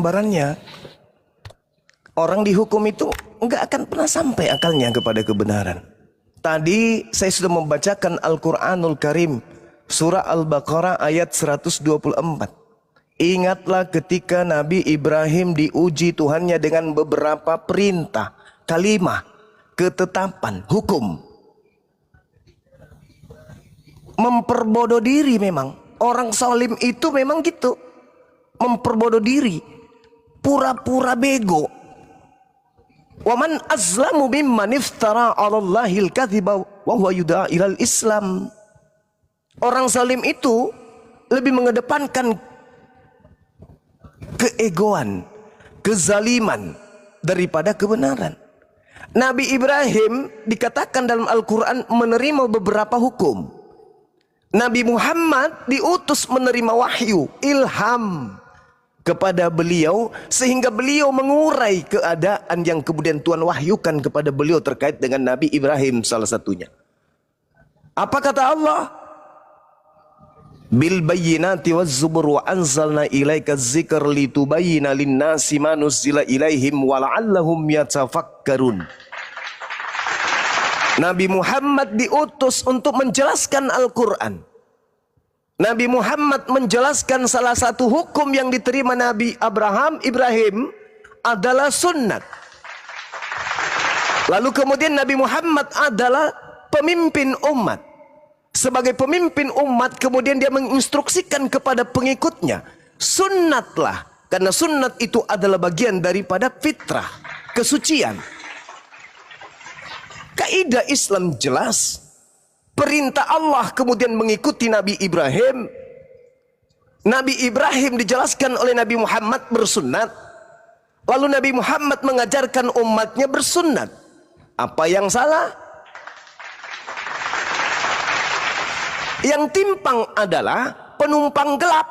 gambarannya. Orang dihukum itu nggak akan pernah sampai akalnya kepada kebenaran. Tadi saya sudah membacakan Al-Quranul Karim, surah Al-Baqarah ayat 124. Ingatlah ketika Nabi Ibrahim diuji Tuhannya dengan beberapa perintah, kalimah, ketetapan, hukum. Memperbodoh diri memang. Orang zalim itu memang gitu. Memperbodoh diri. Pura-pura bego. Waman azlamu mimman iftara 'alallahil kadhiba wa huwa yud'a ilal Islam. Orang zalim itu lebih mengedepankan keegoan, kezaliman daripada kebenaran. Nabi Ibrahim dikatakan dalam Al-Quran menerima beberapa hukum. Nabi Muhammad diutus menerima wahyu, ilham kepada beliau, sehingga beliau mengurai keadaan yang kemudian Tuhan wahyukan kepada beliau terkait dengan Nabi Ibrahim salah satunya. Apa kata Allah? Bil bayyinati waz zubur wa anzalna ilaika dzikra litubayyana lin-nasi ma nuzila ilaihim wa la'allahum yatafakkarun. Nabi Muhammad diutus untuk menjelaskan Al-Quran. Nabi Muhammad menjelaskan salah satu hukum yang diterima Nabi Ibrahim adalah sunnat. Lalu kemudian Nabi Muhammad adalah pemimpin umat. Sebagai pemimpin umat kemudian dia menginstruksikan kepada pengikutnya, sunnatlah. Karena sunnat itu adalah bagian daripada fitrah, kesucian. Kaidah Islam jelas. Perintah Allah kemudian mengikuti Nabi Ibrahim. Nabi Ibrahim dijelaskan oleh Nabi Muhammad bersunnat. Lalu Nabi Muhammad mengajarkan umatnya bersunnat. Apa yang salah? Yang timpang adalah penumpang gelap.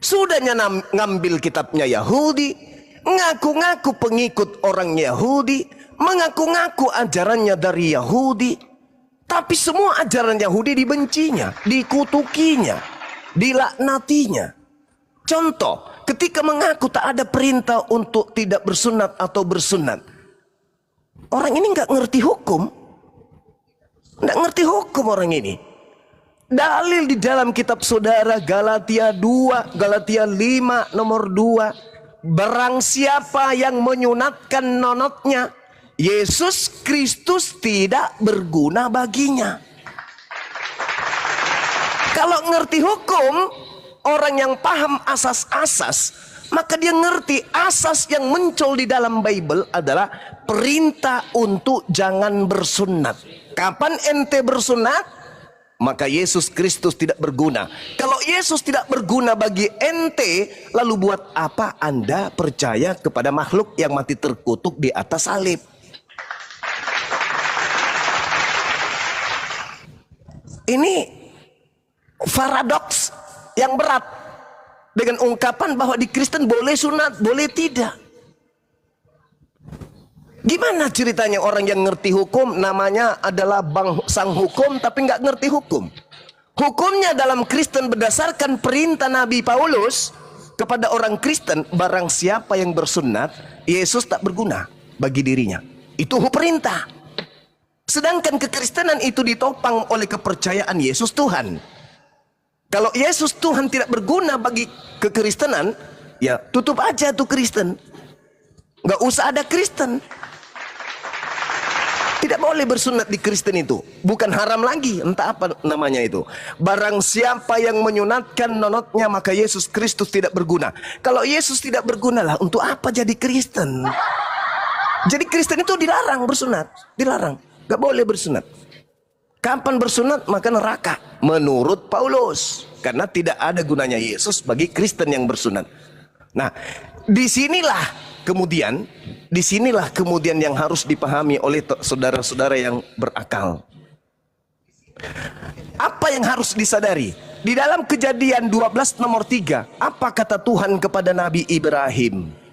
Sudahnya ngambil kitabnya Yahudi, ngaku-ngaku pengikut orang Yahudi, mengaku-ngaku ajarannya dari Yahudi, tapi semua ajaran Yahudi dibencinya, dikutukinya, dilaknatinya. Contoh, ketika mengaku tak ada perintah untuk tidak bersunat atau bersunat, orang ini nggak ngerti hukum, nggak ngerti hukum orang ini. Dalil di dalam kitab saudara Galatia 2, Galatia 5 nomor 2, barang siapa yang menyunatkan nonotnya, Yesus Kristus tidak berguna baginya. Kalau ngerti hukum, orang yang paham asas-asas, maka dia ngerti asas yang muncul di dalam Bible adalah perintah untuk jangan bersunat. Kapan ente bersunat? Maka Yesus Kristus tidak berguna. Kalau Yesus tidak berguna bagi ente, lalu buat apa Anda percaya kepada makhluk yang mati terkutuk di atas salib? Ini paradoks yang berat dengan ungkapan bahwa di Kristen boleh sunat, boleh tidak. Gimana ceritanya orang yang ngerti hukum, namanya adalah sang hukum tapi nggak ngerti hukum. Hukumnya dalam Kristen berdasarkan perintah Nabi Paulus kepada orang Kristen, barang siapa yang bersunat, Yesus tak berguna bagi dirinya. Itu perintah. Sedangkan kekristenan itu ditopang oleh kepercayaan Yesus Tuhan. Kalau Yesus Tuhan tidak berguna bagi kekristenan, ya tutup aja tuh Kristen. Nggak usah ada Kristen. Tidak boleh bersunat di Kristen itu. Bukan haram lagi, entah apa namanya itu. Barang siapa yang menyunatkan nonotnya, maka Yesus Kristus tidak berguna. Kalau Yesus tidak berguna lah, untuk apa jadi Kristen? Jadi Kristen itu dilarang bersunat. Dilarang. Gak boleh bersunat. Kapan bersunat? Maka neraka. Menurut Paulus. Karena tidak ada gunanya Yesus bagi Kristen yang bersunat. Nah, disinilah kemudian yang harus dipahami oleh saudara-saudara yang berakal. Apa yang harus disadari? Di dalam Kejadian 12 nomor 3, apa kata Tuhan kepada Nabi Ibrahim?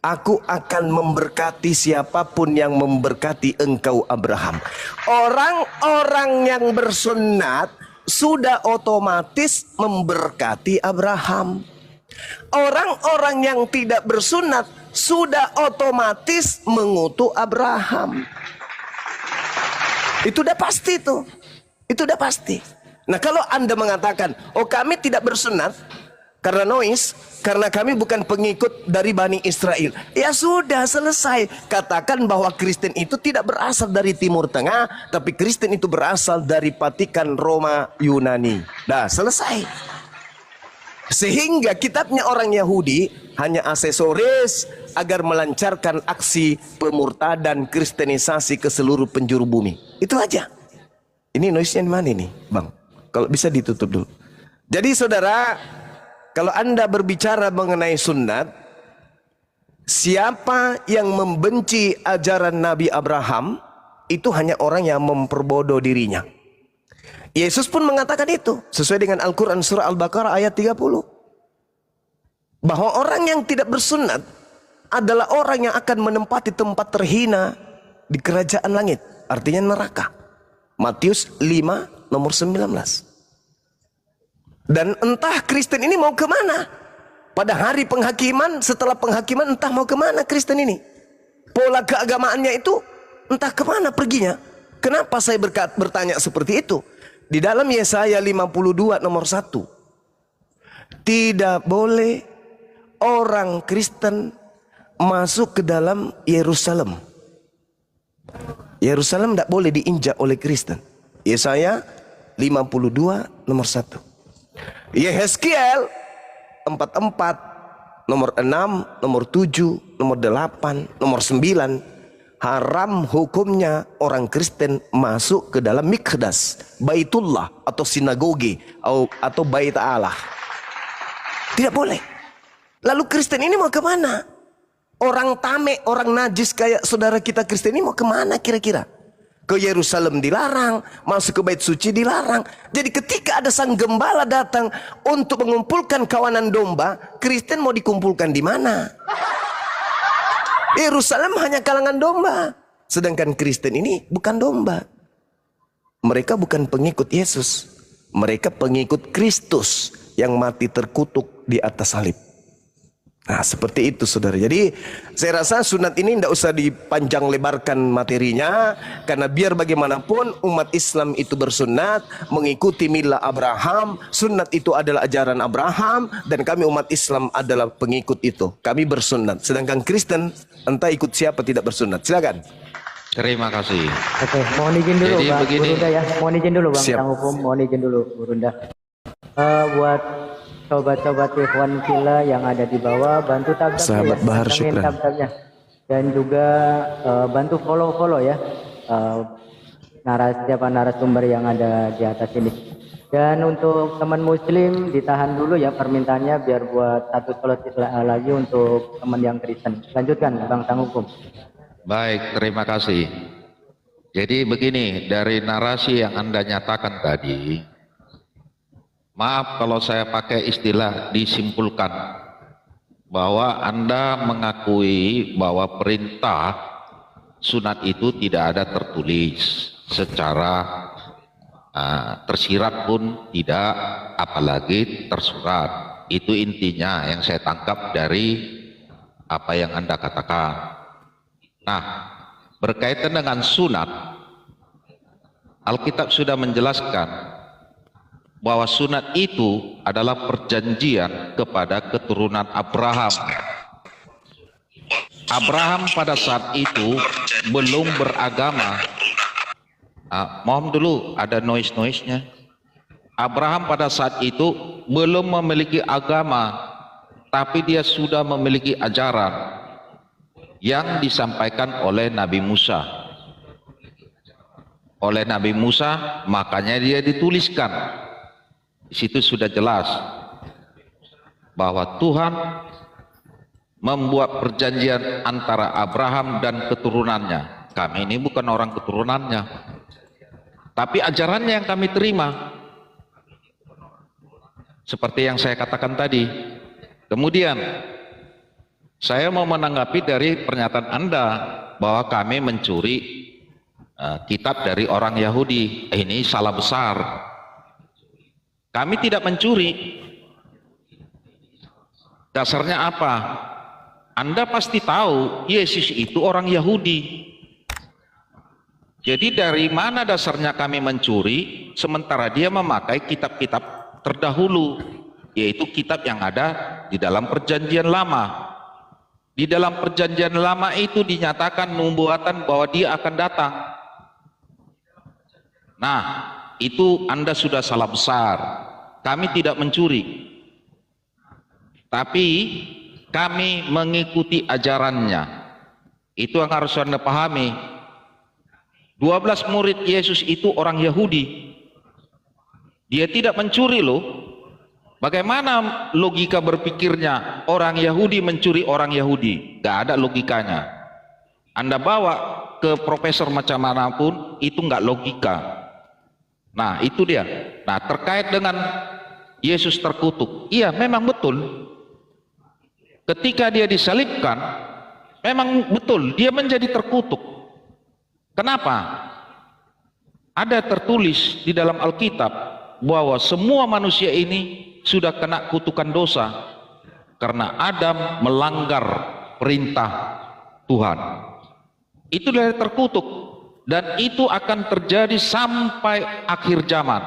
Aku akan memberkati siapapun yang memberkati engkau Abraham. Orang-orang yang bersunat sudah otomatis memberkati Abraham. Orang-orang yang tidak bersunat sudah otomatis mengutuk Abraham. Itu udah pasti tuh. Itu udah pasti. Nah, kalau Anda mengatakan, oh kami tidak bersunat karena noise, karena kami bukan pengikut dari Bani Israel. Ya sudah, selesai. Katakan bahwa Kristen itu tidak berasal dari Timur Tengah, tapi Kristen itu berasal dari Vatikan, Roma, Yunani. Dah, selesai. Sehingga kitabnya orang Yahudi hanya aksesoris agar melancarkan aksi pemurtadan kristenisasi ke seluruh penjuru bumi. Itu aja. Ini noise-nya di mana nih, Bang? Kalau bisa ditutup dulu. Jadi saudara, kalau Anda berbicara mengenai sunat, siapa yang membenci ajaran Nabi Abraham, itu hanya orang yang memperbodoh dirinya. Yesus pun mengatakan itu, sesuai dengan Al-Quran surah Al-Baqarah ayat 30. Bahwa orang yang tidak bersunat adalah orang yang akan menempati tempat terhina di kerajaan langit. Artinya neraka. Matius 5 nomor 19. Dan entah Kristen ini mau kemana. Pada hari penghakiman, setelah penghakiman entah mau kemana Kristen ini. Pola keagamaannya itu entah kemana perginya. Kenapa saya bertanya seperti itu? Di dalam Yesaya 52 nomor 1. Tidak boleh orang Kristen masuk ke dalam Yerusalem. Yerusalem tidak boleh diinjak oleh Kristen. Yesaya 52 nomor 1. Yehezkiel 44 nomor 6, nomor 7, nomor 8, nomor 9. Haram hukumnya orang Kristen masuk ke dalam Mikdas, Baitullah atau sinagogi atau Bait Allah. Tidak boleh. Lalu Kristen ini mau kemana? Orang tamek, orang najis kayak saudara kita Kristen ini mau kemana kira-kira? Ke Yerusalem dilarang, masuk ke bait suci dilarang. Jadi ketika ada sang gembala datang untuk mengumpulkan kawanan domba, Kristen mau dikumpulkan di mana? Yerusalem hanya kalangan domba. Sedangkan Kristen ini bukan domba. Mereka bukan pengikut Yesus. Mereka pengikut Kristus yang mati terkutuk di atas salib. Nah, seperti itu saudara. Jadi saya rasa sunat ini tidak usah dipanjang lebarkan materinya, karena biar bagaimanapun umat Islam itu bersunat mengikuti milah Abraham. Sunat itu adalah ajaran Abraham, dan kami umat Islam adalah pengikut itu. Kami bersunat. Sedangkan Kristen entah ikut siapa tidak bersunat. Silakan. Terima kasih. Oke, mohon izin dulu Jadi Bang begini. Burunda ya. Mohon izin dulu Bang Siap. Tang Hukum, mohon izin dulu Burunda. Buat sobat-sobat Ikhwan Fillah yang ada di bawah, bantu tab-tabnya Sahabat ya, Bahar, pantengin syukran. tab-tabnya. Dan juga bantu follow ya narasumber yang ada di atas ini. Dan untuk teman muslim ditahan dulu ya permintaannya, biar buat satu slot lagi untuk teman yang Kristen. Lanjutkan Bang Tang Hukum. Baik, terima kasih. Jadi begini, dari narasi yang Anda nyatakan tadi, maaf kalau saya pakai istilah disimpulkan, bahwa Anda mengakui bahwa perintah sunat itu tidak ada tertulis secara tersirat pun tidak, apalagi tersurat. Itu intinya yang saya tangkap dari apa yang Anda katakan. Nah, berkaitan dengan sunat, Alkitab sudah menjelaskan bahwa sunat itu adalah perjanjian kepada keturunan Abraham. Abraham pada saat itu belum beragama. Mohon dulu, ada noise-nya. Abraham pada saat itu belum memiliki agama, tapi dia sudah memiliki ajaran yang disampaikan oleh Nabi Musa. Oleh Nabi Musa, makanya dia dituliskan. Di situ sudah jelas bahwa Tuhan membuat perjanjian antara Abraham dan keturunannya. Kami ini bukan orang keturunannya, tapi ajarannya yang kami terima. Seperti yang saya katakan tadi. Kemudian saya mau menanggapi dari pernyataan Anda bahwa kami mencuri kitab dari orang Yahudi. Ini salah besar. Kami tidak mencuri. Dasarnya apa? Anda pasti tahu Yesus itu orang Yahudi. Jadi dari mana dasarnya kami mencuri sementara dia memakai kitab-kitab terdahulu, yaitu kitab yang ada di dalam perjanjian lama. Di dalam perjanjian lama itu dinyatakan nubuatan bahwa dia akan datang. Nah, itu Anda sudah salah besar. Kami tidak mencuri, tapi kami mengikuti ajarannya. Itu yang harus Anda pahami. 12 murid Yesus itu orang Yahudi. Dia tidak mencuri loh. Bagaimana logika berpikirnya orang Yahudi mencuri orang Yahudi? Gak ada logikanya. Anda bawa ke profesor macam manapun, itu nggak logika. Nah itu dia. Nah terkait dengan Yesus terkutuk, iya memang betul. Ketika dia disalibkan, memang betul dia menjadi terkutuk. Kenapa? Ada tertulis di dalam Alkitab bahwa semua manusia ini sudah kena kutukan dosa karena Adam melanggar perintah Tuhan. Itu dari terkutuk, dan itu akan terjadi sampai akhir zaman.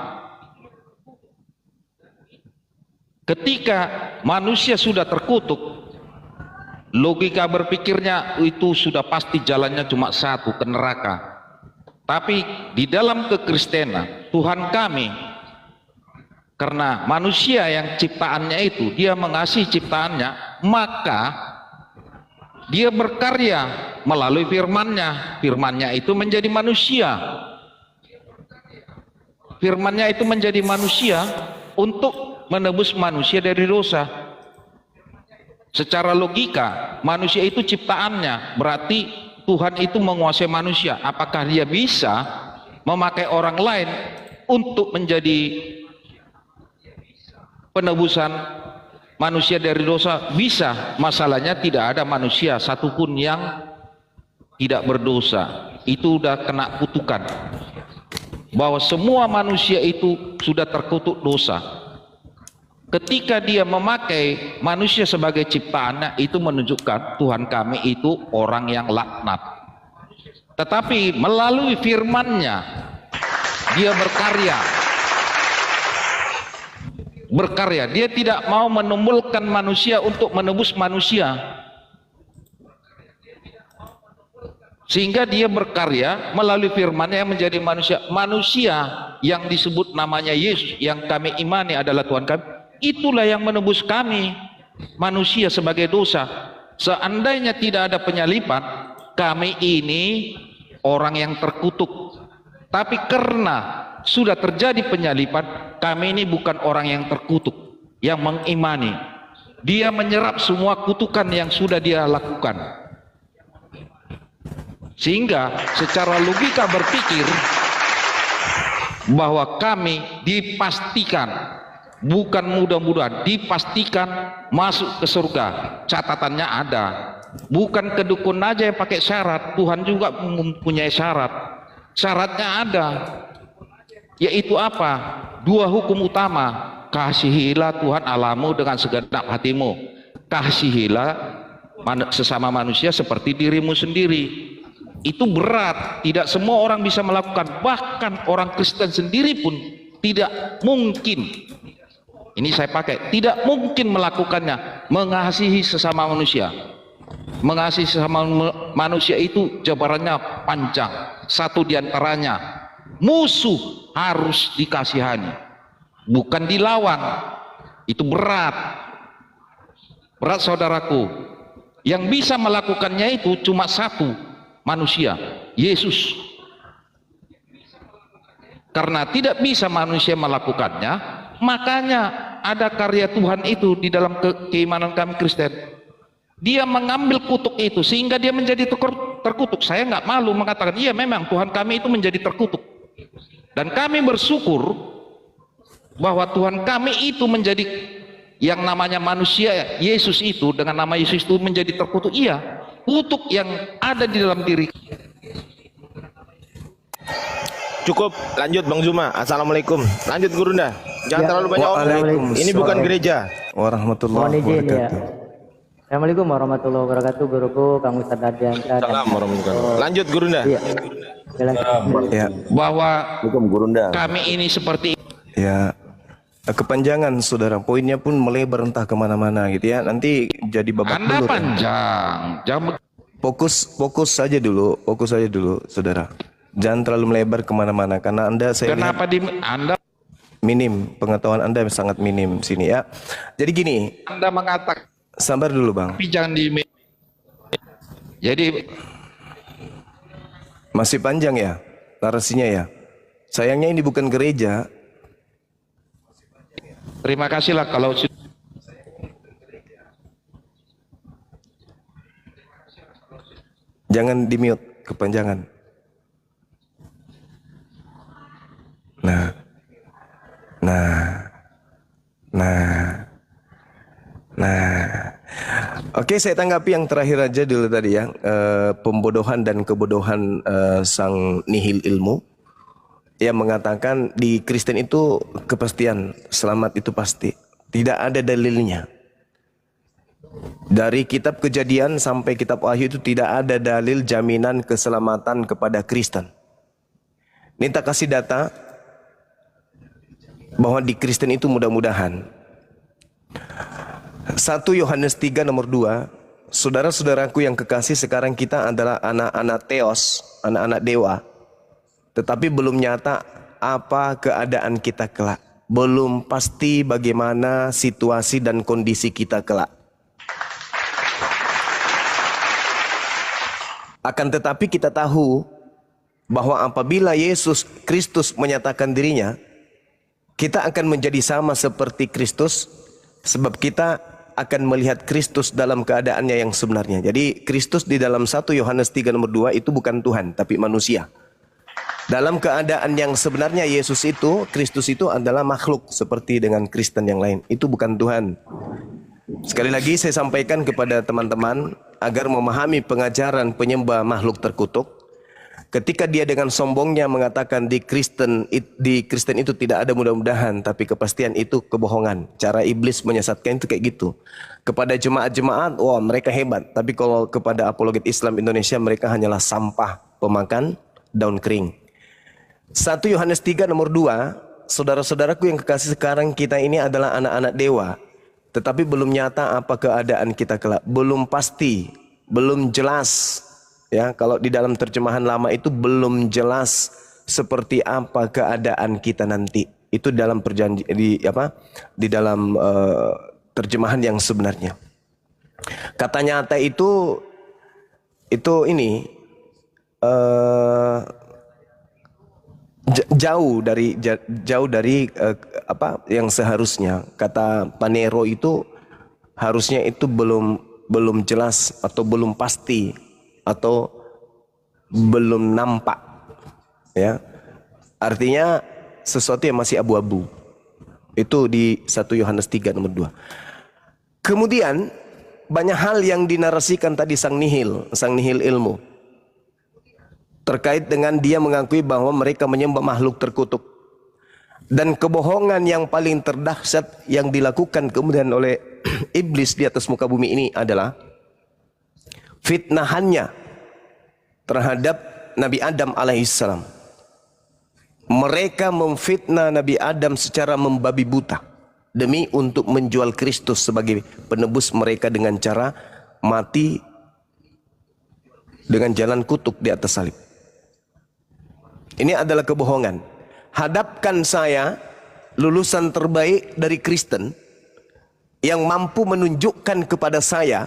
Ketika manusia sudah terkutuk, logika berpikirnya itu sudah pasti jalannya cuma satu, ke neraka. Tapi di dalam kekristenan, Tuhan kami, karena manusia yang ciptaannya itu, dia mengasihi ciptaannya, maka dia berkarya melalui firman-Nya. Firman-Nya itu menjadi manusia. Firman-Nya itu menjadi manusia untuk menebus manusia dari dosa. Secara logika, manusia itu ciptaannya, berarti Tuhan itu menguasai manusia. Apakah dia bisa memakai orang lain untuk menjadi penebusan manusia dari dosa? Bisa. Masalahnya tidak ada manusia satupun yang tidak berdosa. Itu udah kena kutukan. Bahwa semua manusia itu sudah terkutuk dosa. Ketika dia memakai manusia sebagai ciptaannya, itu menunjukkan Tuhan kami itu orang yang laknat. Tetapi melalui firman-Nya dia berkarya. Dia tidak mau menumbulkan manusia untuk menebus manusia, sehingga dia berkarya melalui firman-Nya yang menjadi manusia yang disebut namanya Yesus, yang kami imani adalah Tuhan kami. Itulah yang menebus kami manusia sebagai dosa. Seandainya tidak ada penyaliban, kami ini orang yang terkutuk. Tapi karena sudah terjadi penyaliban, kami ini bukan orang yang terkutuk, yang mengimani. Dia menyerap semua kutukan yang sudah dia lakukan. Sehingga secara logika berpikir bahwa kami dipastikan, bukan mudah-mudahan, dipastikan masuk ke surga. Catatannya ada. Bukan kedukun aja yang pakai syarat, Tuhan juga mempunyai syarat. Syaratnya ada, yaitu apa? 2 hukum utama. Kasihilah Tuhan Allahmu dengan segenap hatimu. Kasihilah sesama manusia seperti dirimu sendiri. Itu berat, tidak semua orang bisa melakukan. Bahkan orang Kristen sendiri pun tidak mungkin. Ini saya pakai, tidak mungkin melakukannya. Mengasihi sesama manusia. Mengasihi sesama manusia itu jabarannya panjang. Satu diantaranya, musuh harus dikasihani, bukan dilawan. Itu berat. Berat saudaraku. Yang bisa melakukannya itu cuma satu, manusia, Yesus. Karena tidak bisa manusia melakukannya, makanya ada karya Tuhan itu di dalam keimanan kami Kristen. Dia mengambil kutuk itu sehingga dia menjadi terkutuk. Saya nggak malu mengatakan, iya memang Tuhan kami itu menjadi terkutuk. Dan kami bersyukur bahwa Tuhan kami itu menjadi, yang namanya manusia Yesus itu, dengan nama Yesus itu menjadi terkutuk. Iya, kutuk yang ada di dalam diri. Cukup, lanjut Bang Zuma. Assalamualaikum. Lanjut Gurunda. Jangan terlalu banyak orang. Ini bukan gereja. Warahmatullahi Mohon izin ya. wabarakatuh. Assalamualaikum warahmatullahi wabarakatuh, guruku, Kang Ustadz Ardiansyah. Salam warahmatullahi wabarakatuh. Lanjut Gurunda. Iya. Ya, Bahwa kami ini seperti ya. Kepanjangan saudara, poinnya pun melebar entah kemana-mana gitu ya. Nanti jadi babak Anda belur. panjang. Jangan Fokus saja dulu, saudara. Jangan terlalu melebar kemana-mana karena saya lihat kenapa Anda minim, pengetahuan Anda sangat minim sini ya. Jadi gini, mengatakan sabar dulu bang. tapi jangan di jadi Masih panjang ya narasinya ya. Sayangnya ini bukan gereja. terima kasihlah kalau Jangan di mute kepanjangan. Oke, saya tanggapi yang terakhir aja dulu tadi ya. Pembodohan dan kebodohan sang nihil ilmu yang mengatakan di Kristen itu kepastian selamat itu pasti. Tidak ada dalilnya. Dari kitab Kejadian sampai kitab Wahyu itu tidak ada dalil jaminan keselamatan kepada Kristen. Ini tak kasih data bahwa di Kristen itu mudah-mudahan 1 Yohanes 3 nomor 2, saudara-saudaraku yang kekasih, sekarang kita adalah anak-anak Theos, anak-anak dewa. Tetapi belum nyata apa keadaan kita kelak. Belum pasti bagaimana situasi dan kondisi kita kelak. Akan tetapi kita tahu bahwa apabila Yesus Kristus menyatakan dirinya, kita akan menjadi sama seperti Kristus, sebab kita akan melihat Kristus dalam keadaannya yang sebenarnya. Jadi Kristus di dalam 1 Yohanes 3 nomor 2 itu bukan Tuhan, tapi manusia. Dalam keadaan yang sebenarnya Yesus itu, Kristus itu adalah makhluk seperti dengan Kristen yang lain. Itu bukan Tuhan. Sekali lagi saya sampaikan kepada teman-teman agar memahami pengajaran penyembah makhluk terkutuk. Ketika dia dengan sombongnya mengatakan di Kristen itu tidak ada mudah-mudahan, tapi kepastian itu kebohongan. Cara iblis menyesatkan itu kayak gitu. Kepada jemaat-jemaat, wah mereka hebat. Tapi kalau kepada apologet Islam Indonesia, mereka hanyalah sampah pemakan daun kering. 1 Yohanes 3 nomor 2, saudara-saudaraku yang kekasih, sekarang kita ini adalah anak-anak dewa. Tetapi belum nyata apa keadaan kita kelak. Belum pasti, belum jelas. Ya, kalau di dalam terjemahan lama itu belum jelas seperti apa keadaan kita nanti. Itu dalam di dalam terjemahan yang sebenarnya. Kata nyata itu ini jauh dari apa yang seharusnya. Kata Panero itu harusnya itu belum jelas atau belum pasti atau belum nampak, ya, artinya sesuatu yang masih abu-abu. Itu di 1 Yohanes 3 nomor 2. Kemudian banyak hal yang dinarasikan tadi sang nihil ilmu terkait dengan dia mengakui bahwa mereka menyembah makhluk terkutuk. Dan kebohongan yang paling terdahsyat yang dilakukan kemudian oleh iblis di atas muka bumi ini adalah fitnahannya terhadap Nabi Adam alaihissalam. Mereka memfitnah Nabi Adam secara membabi buta demi untuk menjual Kristus sebagai penebus mereka dengan cara mati dengan jalan kutuk di atas salib. Ini adalah kebohongan. Hadapkan saya, lulusan terbaik dari Kristen, yang mampu menunjukkan kepada saya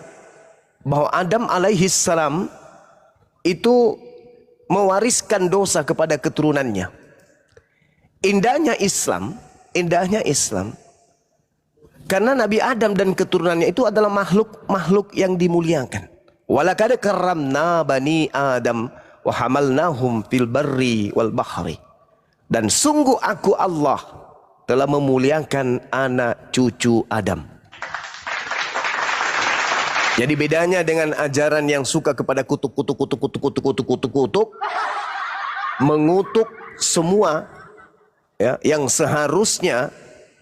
bahwa Adam alaihissalam itu mewariskan dosa kepada keturunannya. Indahnya Islam, karena Nabi Adam dan keturunannya itu adalah makhluk yang dimuliakan. Walaqad karramna bani Adam wa hamalnahum fil barri wal bahri. Dan sungguh aku Allah telah memuliakan anak cucu Adam. Jadi bedanya dengan ajaran yang suka kepada kutuk, mengutuk semua, ya, yang seharusnya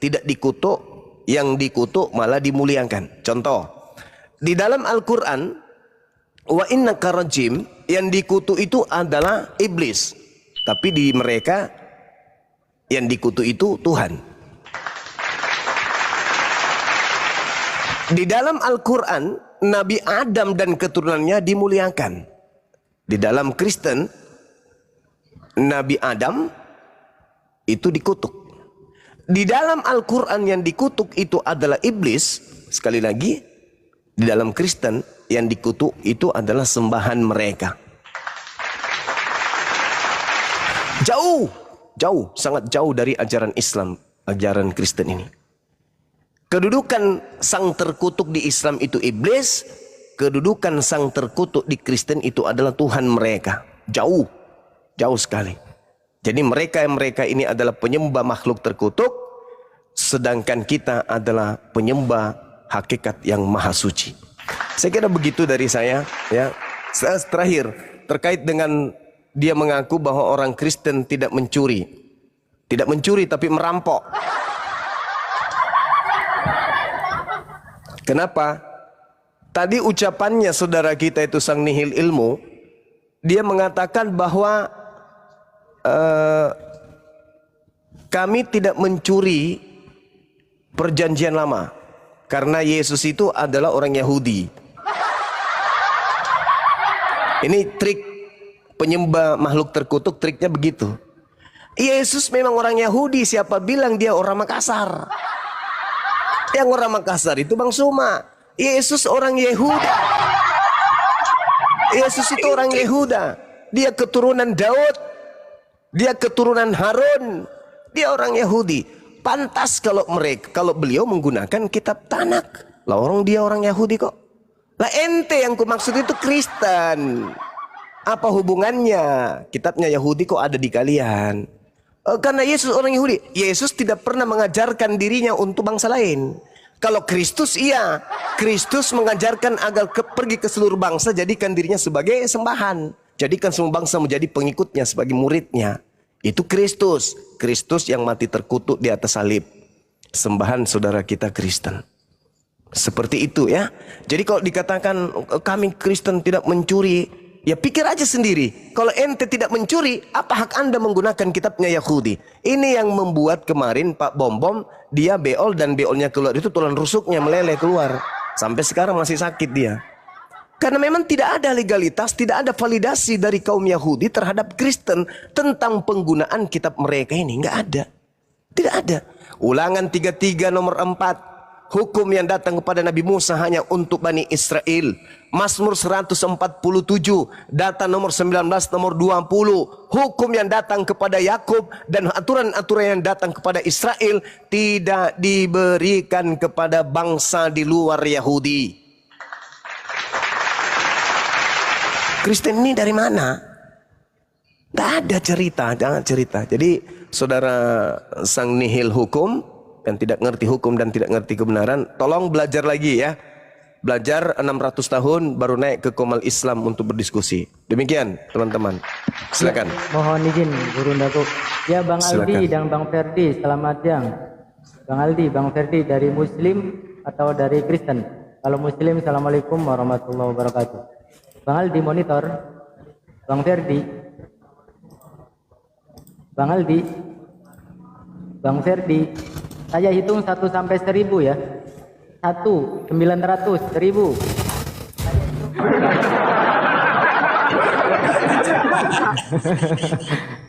tidak dikutuk, yang dikutuk malah dimuliakan. Contoh, Di dalam Al-Quran, wa innaka rajim, yang dikutuk itu adalah iblis. Tapi di mereka, yang dikutuk itu Tuhan. Di dalam Al-Quran, Nabi Adam dan keturunannya dimuliakan. Di dalam Kristen, Nabi Adam itu dikutuk. Di dalam Al-Quran yang dikutuk itu adalah iblis. Sekali lagi, di dalam Kristen yang dikutuk itu adalah sembahan mereka. Jauh, sangat jauh dari ajaran Islam, ajaran Kristen ini. Kedudukan sang terkutuk di Islam itu iblis, kedudukan sang terkutuk di Kristen itu adalah Tuhan mereka. Jauh sekali. Jadi mereka ini adalah penyembah makhluk terkutuk, sedangkan kita adalah penyembah hakikat yang maha suci. Saya kira begitu dari saya, ya. Terakhir, terkait dengan dia mengaku bahwa orang Kristen tidak mencuri. Tidak mencuri tapi merampok. Kenapa? Tadi ucapannya saudara kita itu sang nihil ilmu, dia mengatakan bahwa kami tidak mencuri perjanjian lama karena Yesus itu adalah orang Yahudi. Ini trik penyembah makhluk terkutuk, triknya begitu. Yesus memang orang Yahudi, siapa bilang dia orang Makassar? Yang orang Makassar itu Bang Suma. Yesus orang Yehuda. Yesus itu orang Yehuda. Dia keturunan Daud. Dia keturunan Harun. Dia orang Yahudi. Pantas kalau beliau menggunakan kitab Tanak. Lah orang dia orang Yahudi kok. Lah ente yang kumaksud itu Kristen. Apa hubungannya? Kitabnya Yahudi kok ada di kalian? Karena Yesus orang Yahudi. Yesus tidak pernah mengajarkan dirinya untuk bangsa lain. Kalau Kristus iya. Kristus mengajarkan agar pergi ke seluruh bangsa, jadikan dirinya sebagai sembahan. Jadikan semua bangsa menjadi pengikutnya sebagai muridnya. Itu Kristus. Kristus yang mati terkutuk di atas salib. Sembahan saudara kita Kristen. Seperti itu ya. Jadi kalau dikatakan kami Kristen tidak mencuri, ya pikir aja sendiri. Kalau ente tidak mencuri, apa hak anda menggunakan kitabnya Yahudi? Ini yang membuat kemarin Pak Bom dia beol dan beolnya keluar itu tulang rusuknya meleleh keluar. Sampai sekarang masih sakit dia. Karena memang tidak ada legalitas, tidak ada validasi dari kaum Yahudi terhadap Kristen tentang penggunaan kitab mereka ini. Nggak ada. Tidak ada. Ulangan 33 nomor 4. Hukum yang datang kepada Nabi Musa hanya untuk Bani Israel. Mazmur 147, data nomor 19, nomor 20. Hukum yang datang kepada Yakub dan aturan-aturan yang datang kepada Israel tidak diberikan kepada bangsa di luar Yahudi. Kristen ini dari mana? Tidak ada cerita, jangan cerita. Jadi saudara sang nihil hukum yang tidak ngerti hukum dan tidak ngerti kebenaran, tolong belajar lagi ya. Belajar 600 tahun baru naik ke Komal Islam untuk berdiskusi. Demikian teman-teman. Silakan. Ya, mohon izin Guru Ndaku. Ya Bang Aldi dan Bang Ferdi, selamat siang. Bang Aldi, Bang Ferdi dari Muslim atau dari Kristen? Kalau Muslim, Assalamualaikum warahmatullahi wabarakatuh. Bang Aldi monitor. Bang Ferdi. Bang Aldi. Bang Ferdi. Saya hitung 1 sampai 1000 ya. 1, 900, 1000.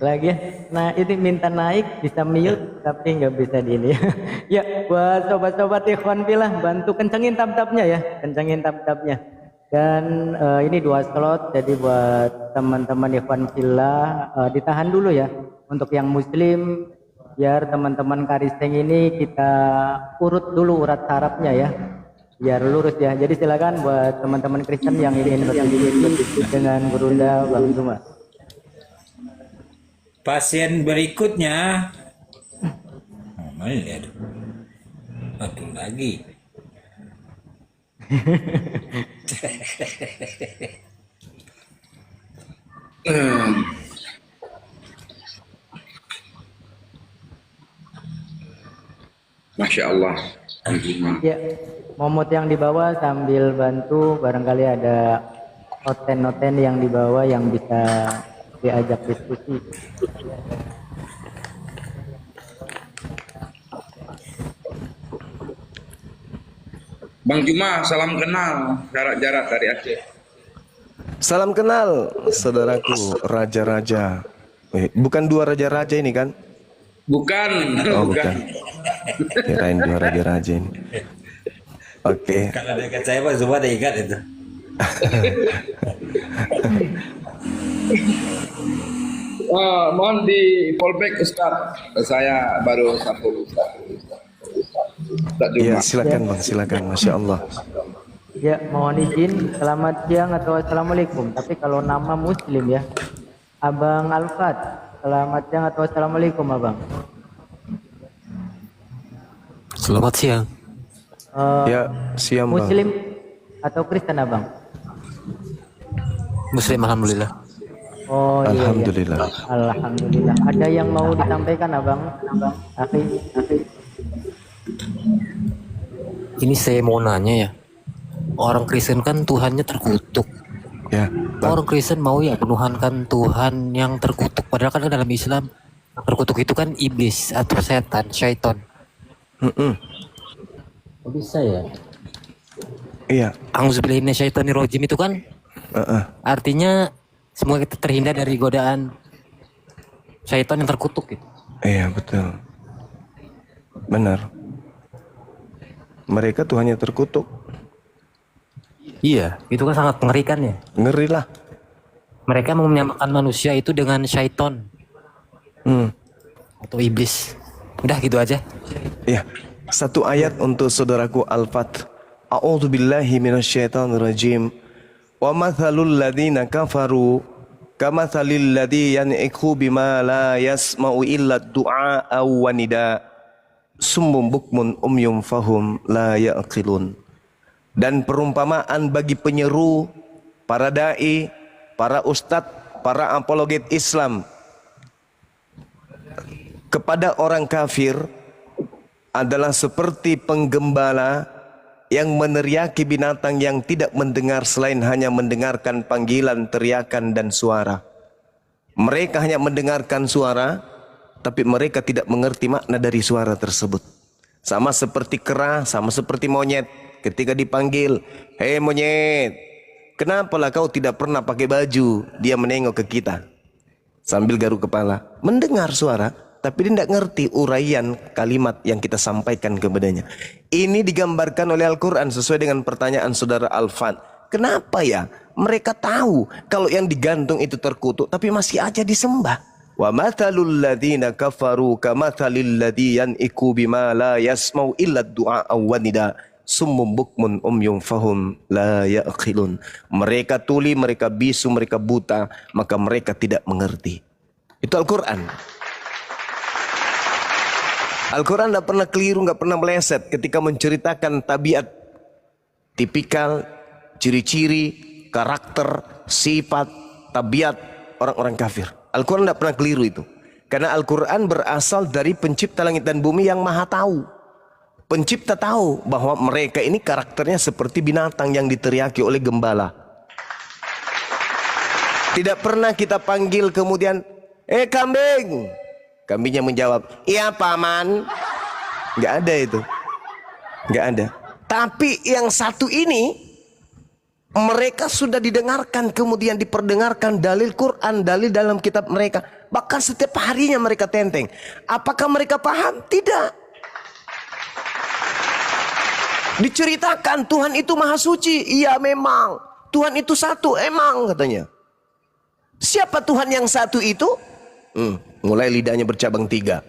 Lagi ya. Nah ini minta naik bisa mute tapi nggak bisa di ini. Ya buat sobat-sobat ikhwan fillah bantu kencengin tab-tabnya ya, kencengin tab-tabnya. Dan ini 2 slot, jadi buat teman-teman ikhwan fillah ditahan dulu ya. Untuk yang muslim, biar teman-teman Karisteng ini kita urut dulu urat sarafnya ya, biar lurus ya. Jadi silakan buat teman-teman Kristen yang ingin berdiskusi dengan Gurunda Bang Zuma. Pasien berikutnya, mana ya? Satu lagi. Masya Allah. Ya, momot yang dibawa sambil bantu, barangkali ada noten-noten yang dibawa yang bisa diajak diskusi. Bang Juma, salam kenal jarak-jarak dari Aceh. Salam kenal, saudaraku raja-raja. Bukan dua raja-raja ini kan? Bukan, Oh bukan. bukan. Kirain dua raja-raja ini. Oke. Kalau dekat saya Pak Zuma ada ingat itu. Mohon di fallback Ustaz. Saya baru satu Ustaz Ya Juma. silakan bang, silakan. Masya Allah. Ya, mohon izin, selamat siang atau assalamualaikum. Tapi kalau nama Muslim ya, Abang Alfat. Selamat siang atau assalamualaikum Abang. Selamat siang. Ya siang bang. Muslim atau Kristen Abang? Muslim alhamdulillah. Oh iya, iya. Alhamdulillah. Alhamdulillah. Ada yang mau disampaikan Abang? Akhi. Ini saya mau nanya ya. Orang Kristen kan Tuhannya terkutuk. Ya. Bang. Orang Kristen mau ya menuhankan Tuhan yang terkutuk. Padahal kan dalam Islam terkutuk itu kan iblis atau setan, syaiton. Kok bisa ya? Iya. Auzubillahi minasyaitonirrajim itu kan artinya semua kita terhindar dari godaan syaitan yang terkutuk gitu. Iya betul. Benar. Mereka Tuhannya terkutuk. Iya, itu kan sangat mengerikan ya. Ngeri lah. Mereka mau menyamakan manusia itu dengan syaiton atau iblis. Udah gitu aja. Ya. Satu ayat untuk saudaraku Al-Fat. A'udzu billahi minasyaitonir rajim. Wa mathalul ladzina kafaru kamathalil ladzi yan'iku bima la yasma'u illa du'a wa nida. Summum bukmun umyum fahum la ya'qilun. Dan perumpamaan bagi penyeru, para dai, para ustadz, para apologet Islam kepada orang kafir adalah seperti penggembala yang meneriaki binatang yang tidak mendengar selain hanya mendengarkan panggilan, teriakan dan suara. Mereka hanya mendengarkan suara, tapi mereka tidak mengerti makna dari suara tersebut. Sama seperti kera, sama seperti monyet. Ketika dipanggil, hei monyet, kenapalah kau tidak pernah pakai baju? Dia menengok ke kita sambil garuk kepala. Mendengar suara, tapi dia tidak ngerti uraian kalimat yang kita sampaikan kepadanya. Ini digambarkan oleh Al-Quran sesuai dengan pertanyaan saudara Alfan. Kenapa ya mereka tahu kalau yang digantung itu terkutuk, tapi masih aja disembah? Wa mathalul ladzina kafaru kamathalil ladzi yan'iku bima la yasma'u illa du'a wa nida. Summum bukmun umyum fahum la ya'qilun. Mereka tuli, mereka bisu, mereka buta, maka mereka tidak mengerti. Itu Al-Quran. Al-Quran tidak pernah keliru, tidak pernah meleset ketika menceritakan tabiat, tipikal, ciri-ciri, karakter, sifat, tabiat orang-orang kafir. Al-Quran tidak pernah keliru itu. Karena Al-Quran berasal dari pencipta langit dan bumi yang maha tahu. Pencipta tahu bahwa mereka ini karakternya seperti binatang yang diteriaki oleh gembala. Tidak pernah kita panggil kemudian, kambing. Kambingnya menjawab, iya paman. Nggak ada itu. Nggak ada. Tapi yang satu ini, mereka sudah didengarkan, kemudian diperdengarkan dalil Quran, dalil dalam kitab mereka. Bahkan setiap harinya mereka tenteng. Apakah mereka paham? Tidak. Diceritakan Tuhan itu maha suci. Iya memang. Tuhan itu satu. Emang katanya. Siapa Tuhan yang satu itu? Mulai lidahnya bercabang 3.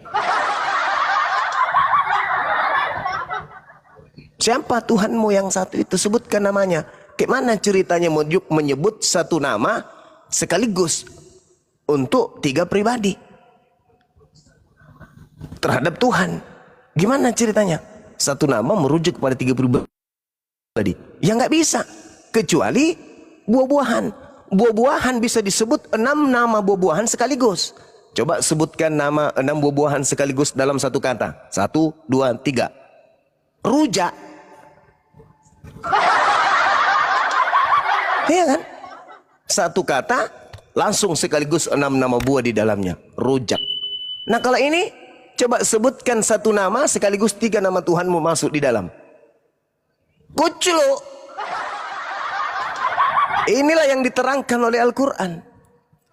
Siapa Tuhanmu yang satu itu? Sebutkan namanya. Gimana ceritanya menyebut satu nama sekaligus untuk 3 pribadi terhadap Tuhan? Gimana ceritanya? Satu nama merujuk kepada 3 pribadi. Ya nggak bisa. Kecuali buah-buahan. Buah-buahan bisa disebut 6 nama buah-buahan sekaligus. Coba sebutkan nama 6 buah-buahan sekaligus dalam satu kata. 1, 2, 3. Rujak. Iya kan? Satu kata langsung sekaligus 6 nama buah di dalamnya. Rujak. Nah kalau ini coba sebutkan satu nama sekaligus 3 nama Tuhanmu masuk di dalam. Kucluk. Inilah yang diterangkan oleh Al-Quran.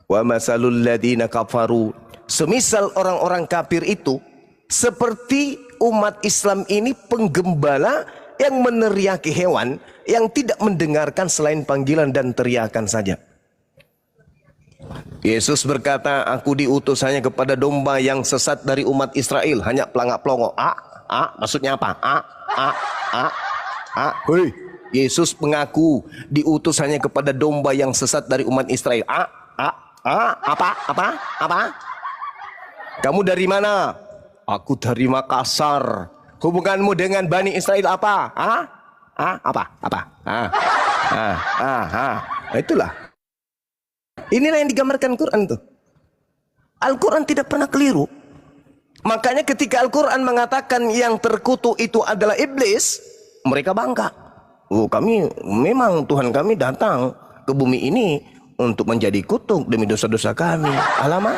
Wa masalul ladina kafaru. Semisal orang-orang kafir itu seperti umat Islam ini penggembala yang meneriaki hewan yang tidak mendengarkan selain panggilan dan teriakan saja. Yesus berkata, aku diutus hanya kepada domba yang sesat dari umat Israel, hanya pelangak-pelongo. Maksudnya apa? Hei, Yesus mengaku diutus hanya kepada domba yang sesat dari umat Israel. Apa? Kamu dari mana? Aku dari Makassar. Hubunganmu dengan Bani Israel apa? Itulah. Inilah yang digambarkan Quran tuh. Al-Quran tidak pernah keliru. Makanya ketika Al-Quran mengatakan yang terkutuk itu adalah iblis, mereka bangga. Oh, kami memang Tuhan kami datang ke bumi ini untuk menjadi kutuk demi dosa-dosa kami. Alamak.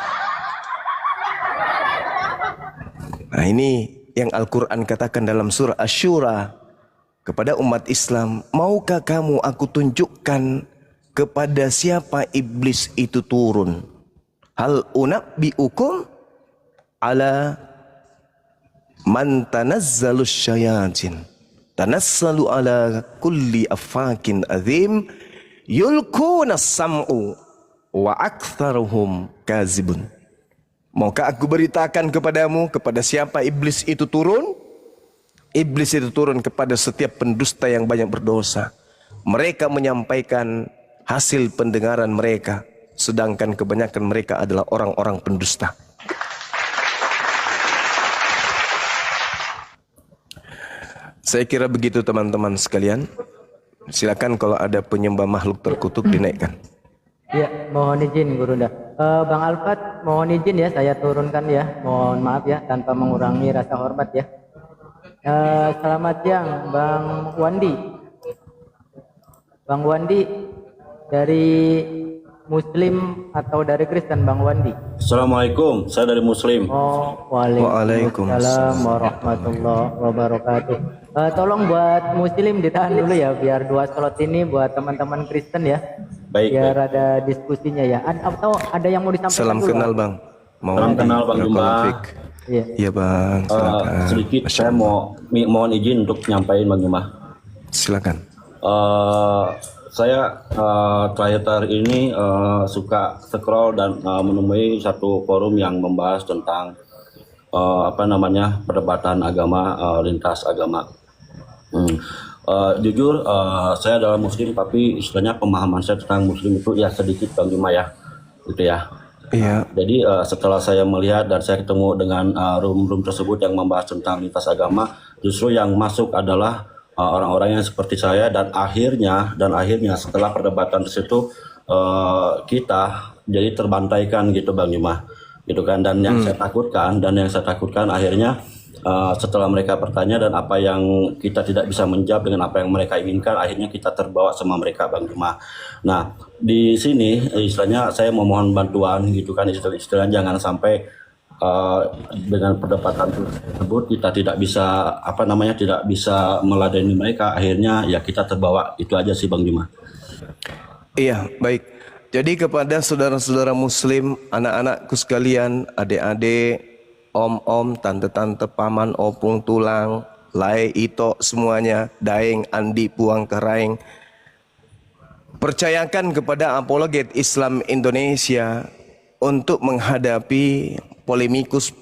Nah ini yang Al-Quran katakan dalam surah Asy-Syura kepada umat Islam. Maukah kamu aku tunjukkan kepada siapa iblis itu turun? Hal unabbiukum ala man tanazzalus syayatin. Tanassalu ala kulli affakin azim yulkuna sam'u wa aktsaruhum kazibun. Maukah aku beritakan kepadamu kepada siapa iblis itu turun? Iblis itu turun kepada setiap pendusta yang banyak berdosa. Mereka menyampaikan hasil pendengaran mereka, sedangkan kebanyakan mereka adalah orang-orang pendusta. Saya kira begitu teman-teman sekalian. Silakan kalau ada penyembah makhluk terkutuk dinaikkan. Ya, mohon izin Gurunda. Bang Alfat, mohon izin ya saya turunkan ya. Mohon maaf ya tanpa mengurangi rasa hormat ya. Selamat siang Bang Wandi. Bang Wandi dari Muslim atau dari Kristen Bang Wandi? Assalamualaikum, saya dari Muslim. Oh, waalaikumsalam warahmatullahi wabarakatuh. Tolong buat Muslim ditahan dulu ya, biar dua slot ini buat teman-teman Kristen ya. Baik. Biar ada diskusinya ya. Atau ada yang mau disampaikan? Salam dulu, kenal Bang. Salam kenal Bang Jumba. Iya. Iya Bang. Sedikit saya mohon izin untuk nyampaikan Bang Jumba. Silakan. Saya terakhir ini suka scroll dan menemui satu forum yang membahas tentang perdebatan agama, lintas agama. Jujur saya adalah Muslim, tapi istilahnya pemahaman saya tentang Muslim itu ya sedikit Bang Juma ya, gitu ya. Iya. Jadi setelah saya melihat dan saya ketemu dengan room tersebut yang membahas tentang lintas agama, justru yang masuk adalah orang-orang yang seperti saya, dan akhirnya setelah perdebatan itu kita jadi terbantaikan gitu Bang Juma, gitu kan. Dan yang saya takutkan akhirnya setelah mereka bertanya dan apa yang kita tidak bisa menjawab dengan apa yang mereka inginkan, akhirnya kita terbawa sama mereka Bang Juma. Nah di sini istilahnya saya memohon bantuan gitu kan, istilahnya jangan sampai dengan perdebatan tersebut kita tidak bisa tidak bisa meladeni mereka, akhirnya ya kita terbawa. Itu aja sih Bang Juma. Iya, baik. Jadi kepada saudara-saudara Muslim, anak-anakku sekalian, adik-adik, om-om, tante-tante, paman, opung, tulang, lai, ito, semuanya, daeng, andi, puang, keraing, percayakan kepada apologet Islam Indonesia untuk menghadapi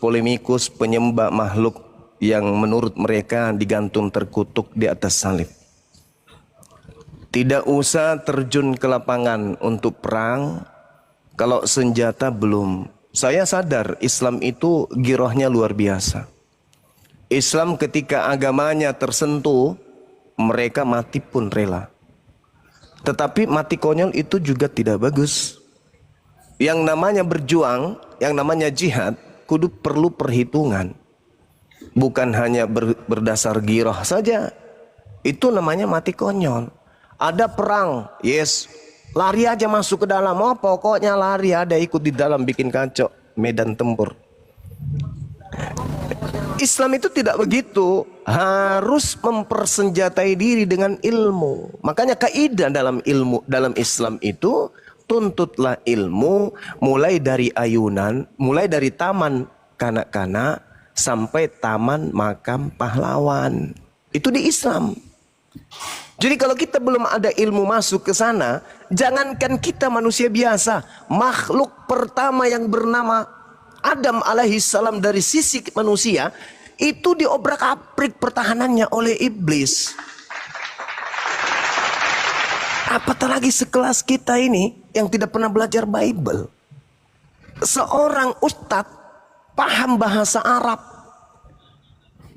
polemikus penyembah makhluk yang menurut mereka digantung terkutuk di atas salib. Tidak usah terjun ke lapangan untuk perang kalau senjata belum. Saya sadar Islam itu girohnya luar biasa. Islam ketika agamanya tersentuh, mereka mati pun rela. Tetapi mati konyol itu juga tidak bagus. Yang namanya berjuang, yang namanya jihad, kudu perlu perhitungan. bukan hanya berdasar girah saja. Itu namanya mati konyol. Ada perang, yes, lari aja masuk ke dalam. Oh pokoknya lari, ada ikut di dalam bikin kacau medan tempur. Islam itu tidak begitu, harus mempersenjatai diri dengan ilmu. Makanya kaidah dalam ilmu, dalam Islam itu, tuntutlah ilmu mulai dari ayunan, mulai dari taman kanak-kanak sampai taman makam pahlawan. Itu di Islam. Jadi kalau kita belum ada ilmu masuk ke sana, jangankan kita manusia biasa, makhluk pertama yang bernama Adam alaihissalam dari sisi manusia itu diobrak-abrik pertahanannya oleh iblis. Apatah lagi sekelas kita ini yang tidak pernah belajar Bible. Seorang ustadz paham bahasa Arab,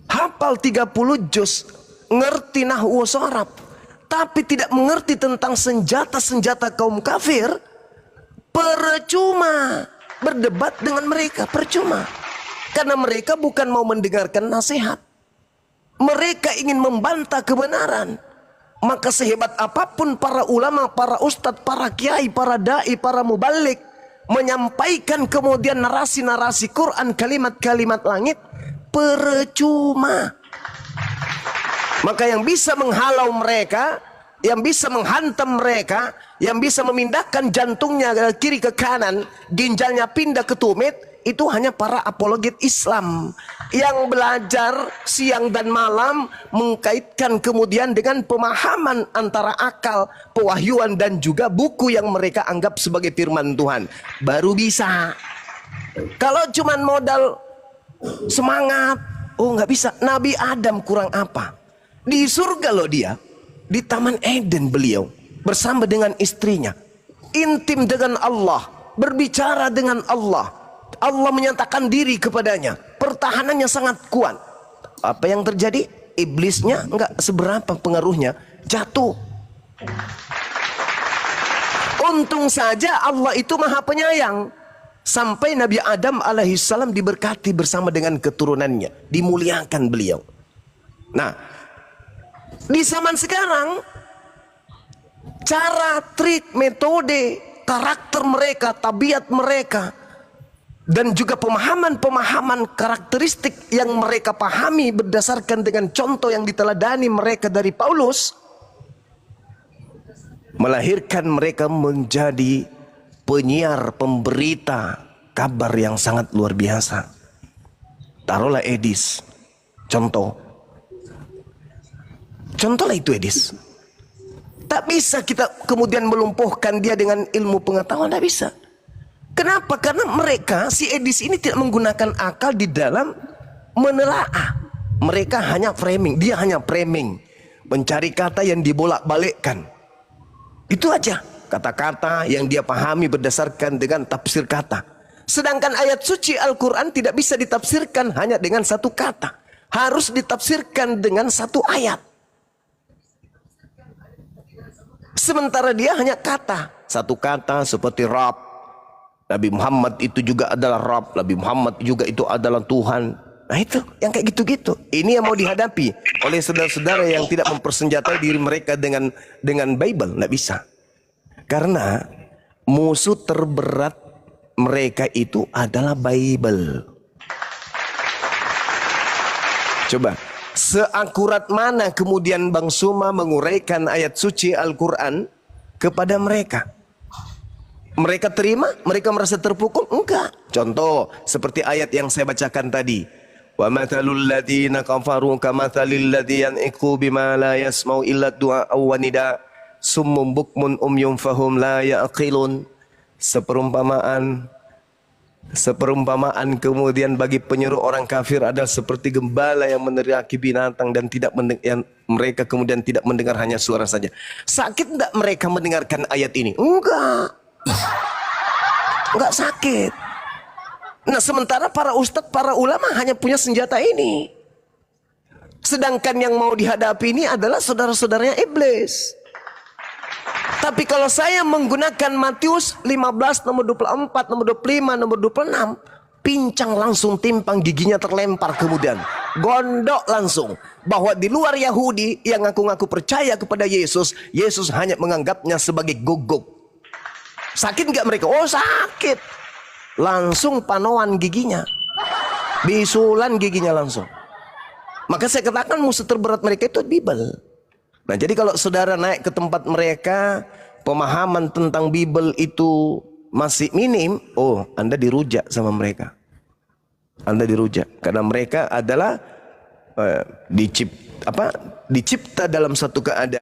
hafal 30 juz, ngerti nahwu Arab, tapi tidak mengerti tentang senjata-senjata kaum kafir, percuma berdebat dengan mereka, percuma. Karena mereka bukan mau mendengarkan nasihat, mereka ingin membantah kebenaran. Maka sehebat apapun para ulama, para ustadz, para kiai, para dai, para mubalik menyampaikan kemudian narasi-narasi Quran, kalimat-kalimat langit, percuma. Maka yang bisa menghalau mereka, yang bisa menghantam mereka, yang bisa memindahkan jantungnya ke kiri ke kanan, ginjalnya pindah ke tumit, itu hanya para apologet Islam yang belajar siang dan malam, mengkaitkan kemudian dengan pemahaman antara akal, pewahyuan dan juga buku yang mereka anggap sebagai firman Tuhan. Baru bisa. Kalau cuman modal semangat, oh nggak bisa. Nabi Adam kurang apa? Di surga loh dia, di Taman Eden beliau bersama dengan istrinya, intim dengan Allah, berbicara dengan Allah. Allah menyatakan diri kepadanya, pertahanannya sangat kuat. Apa yang terjadi? Iblisnya enggak seberapa pengaruhnya, jatuh. Untung saja Allah itu maha penyayang, sampai Nabi Adam alaihissalam diberkati bersama dengan keturunannya, dimuliakan beliau. Nah, di zaman sekarang, cara, trik, metode, karakter mereka, tabiat mereka, dan juga pemahaman-pemahaman karakteristik yang mereka pahami berdasarkan dengan contoh yang diteladani mereka dari Paulus, melahirkan mereka menjadi penyiar, pemberita kabar yang sangat luar biasa. Taruhlah Edis, contohlah itu Edis. Tak bisa kita kemudian melumpuhkan dia dengan ilmu pengetahuan, tak bisa. Kenapa? Karena mereka, si Edis ini tidak menggunakan akal di dalam menelaah. Mereka hanya framing, dia hanya framing, mencari kata yang dibolak-balikkan. Itu aja, kata-kata yang dia pahami berdasarkan dengan tafsir kata. Sedangkan ayat suci Al-Quran tidak bisa ditafsirkan hanya dengan satu kata, harus ditafsirkan dengan satu ayat. Sementara dia hanya kata, satu kata seperti Rabb. Nabi Muhammad itu juga adalah Rabb, Nabi Muhammad juga itu adalah Tuhan. Nah itu, yang kayak gitu-gitu. Ini yang mau dihadapi oleh saudara-saudara yang tidak mempersenjatai diri mereka dengan Bible. Nggak bisa. Karena musuh terberat mereka itu adalah Bible. Coba, seakurat mana kemudian Bang Suma menguraikan ayat suci Al-Quran kepada mereka? Mereka terima? Mereka merasa terpukul? Enggak. Contoh seperti ayat yang saya bacakan tadi. Wa mathalul ladzina kafaru kamathalil ladzi yan'iqu bima la yasma'u illa du'a wa nida summum bukmun umyum fahum la ya'qilun. Seperumpamaan kemudian bagi penyuruh orang kafir adalah seperti gembala yang meneriaki binatang dan tidak mereka kemudian tidak mendengar, hanya suara saja. Sakit enggak mereka mendengarkan ayat ini? Enggak. Enggak sakit. Nah sementara para ustadz, para ulama hanya punya senjata ini. Sedangkan yang mau dihadapi ini adalah saudara-saudaranya iblis. Tapi kalau saya menggunakan Matius 15 nomor 24, nomor 25, nomor 26, pincang langsung timpang, giginya terlempar kemudian. gondok langsung bahwa di luar Yahudi yang ngaku-ngaku percaya kepada Yesus, Yesus hanya menganggapnya sebagai guguk. Sakit nggak mereka? Oh sakit. Langsung panoan giginya, bisulan giginya langsung. Maka saya katakan musuh terberat mereka itu Bible. Nah jadi kalau saudara naik ke tempat mereka, pemahaman tentang Bible itu masih minim, oh Anda dirujak sama mereka. Anda dirujak karena mereka adalah dicipta dalam satu keadaan